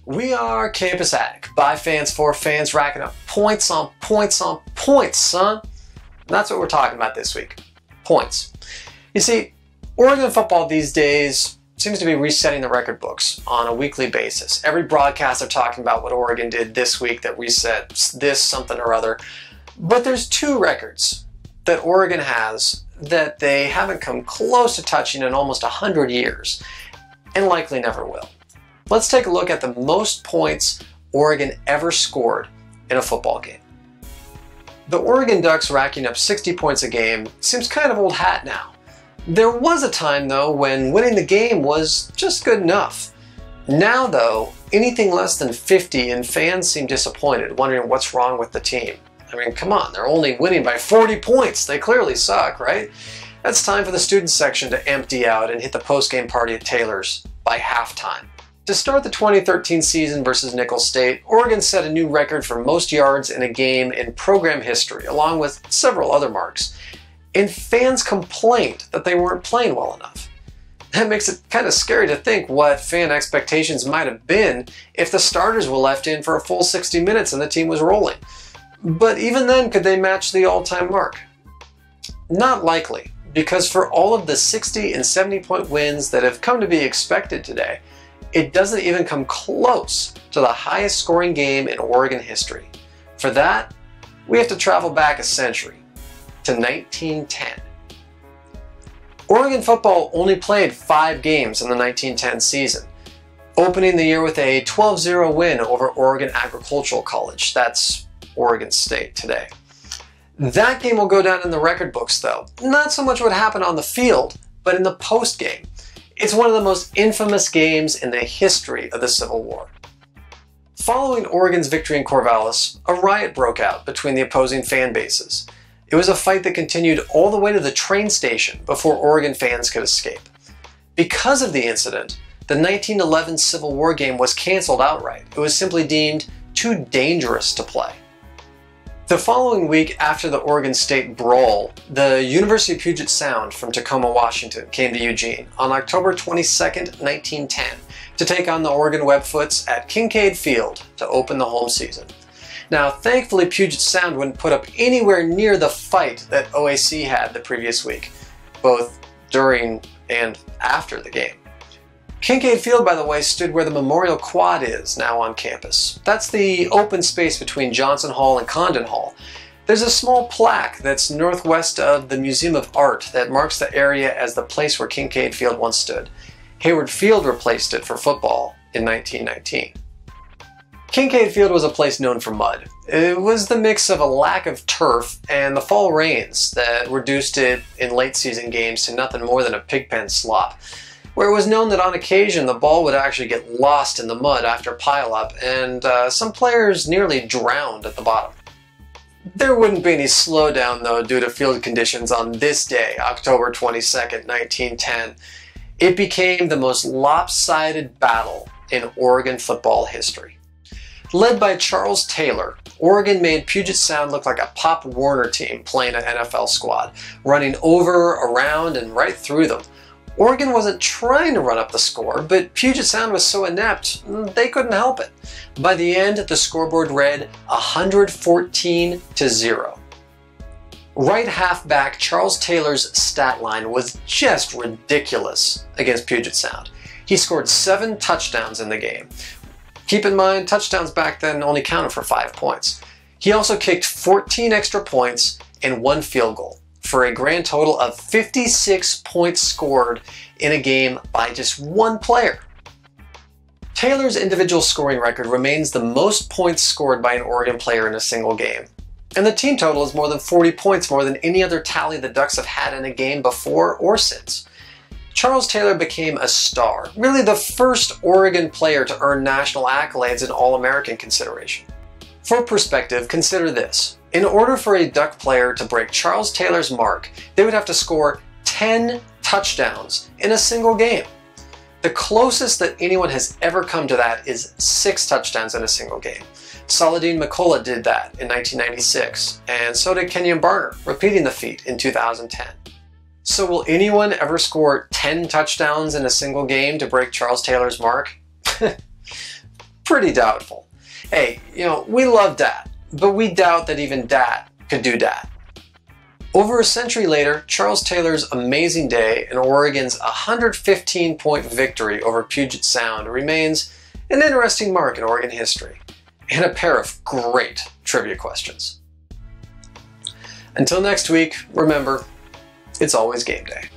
We are Campus Attic, by fans, for fans, racking up points on points on points, son. And that's what we're talking about this week. Points. You see, Oregon football these days seems to be resetting the record books on a weekly basis. Every broadcaster talking about what Oregon did this week that reset this something or other. But there's two records that Oregon has that they haven't come close to touching in almost 100 years, and likely never will. Let's take a look at the most points Oregon ever scored in a football game. The Oregon Ducks racking up 60 points a game seems kind of old hat now. There was a time, though, when winning the game was just good enough. Now, though, anything less than 50 and fans seem disappointed, wondering what's wrong with the team. I mean, come on, they're only winning by 40 points. They clearly suck, right? It's time for the student section to empty out and hit the post-game party at Taylor's by halftime. To start the 2013 season versus Nicholls State, Oregon set a new record for most yards in a game in program history, along with several other marks. And fans complained that they weren't playing well enough. That makes it kind of scary to think what fan expectations might have been if the starters were left in for a full 60 minutes and the team was rolling. But even then, could they match the all-time mark? Not likely, because for all of the 60 and 70-point wins that have come to be expected today, it doesn't even come close to the highest scoring game in Oregon history. For that, we have to travel back a century, to 1910. Oregon football only played 5 games in the 1910 season, opening the year with a 12-0 win over Oregon Agricultural College. That's Oregon State today. That game will go down in the record books, though. Not so much what happened on the field, but in the post-game. It's one of the most infamous games in the history of the Civil War. Following Oregon's victory in Corvallis, a riot broke out between the opposing fan bases. It was a fight that continued all the way to the train station before Oregon fans could escape. Because of the incident, the 1911 Civil War game was canceled outright. It was simply deemed too dangerous to play. The following week after the Oregon State brawl, the University of Puget Sound from Tacoma, Washington came to Eugene on October 22nd, 1910 to take on the Oregon Webfoots at Kincaid Field to open the home season. Now, thankfully, Puget Sound wouldn't put up anywhere near the fight that OAC had the previous week, both during and after the game. Kincaid Field, by the way, stood where the Memorial Quad is now on campus. That's the open space between Johnson Hall and Condon Hall. There's a small plaque that's northwest of the Museum of Art that marks the area as the place where Kincaid Field once stood. Hayward Field replaced it for football in 1919. Kincaid Field was a place known for mud. It was the mix of a lack of turf and the fall rains that reduced it in late season games to nothing more than a pigpen slop, where it was known that on occasion the ball would actually get lost in the mud after pileup, and some players nearly drowned at the bottom. There wouldn't be any slowdown, though, due to field conditions on this day, October 22nd, 1910. It became the most lopsided battle in Oregon football history. Led by Charles Taylor, Oregon made Puget Sound look like a Pop Warner team playing an NFL squad, running over, around, and right through them. Oregon wasn't trying to run up the score, but Puget Sound was so inept, they couldn't help it. By the end, the scoreboard read 114-0. Right halfback Charles Taylor's stat line was just ridiculous against Puget Sound. He scored 7 touchdowns in the game. Keep in mind, touchdowns back then only counted for 5 points. He also kicked 14 extra points and 1 field goal, for a grand total of 56 points scored in a game by just 1 player. Taylor's individual scoring record remains the most points scored by an Oregon player in a single game. And the team total is more than 40 points more than any other tally the Ducks have had in a game before or since. Charles Taylor became a star, really the first Oregon player to earn national accolades and All-American consideration. For perspective, consider this. In order for a Duck player to break Charles Taylor's mark, they would have to score 10 touchdowns in a single game. The closest that anyone has ever come to that is 6 touchdowns in a single game. Saladin McCullough did that in 1996, and so did Kenyon Barner, repeating the feat in 2010. So will anyone ever score 10 touchdowns in a single game to break Charles Taylor's mark? pretty doubtful. Hey, we love Dat, but we doubt that even Dat could do Dat. Over a century later, Charles Taylor's amazing day and Oregon's 115-point victory over Puget Sound remains an interesting mark in Oregon history, and a pair of great trivia questions. Until next week, remember, it's always game day.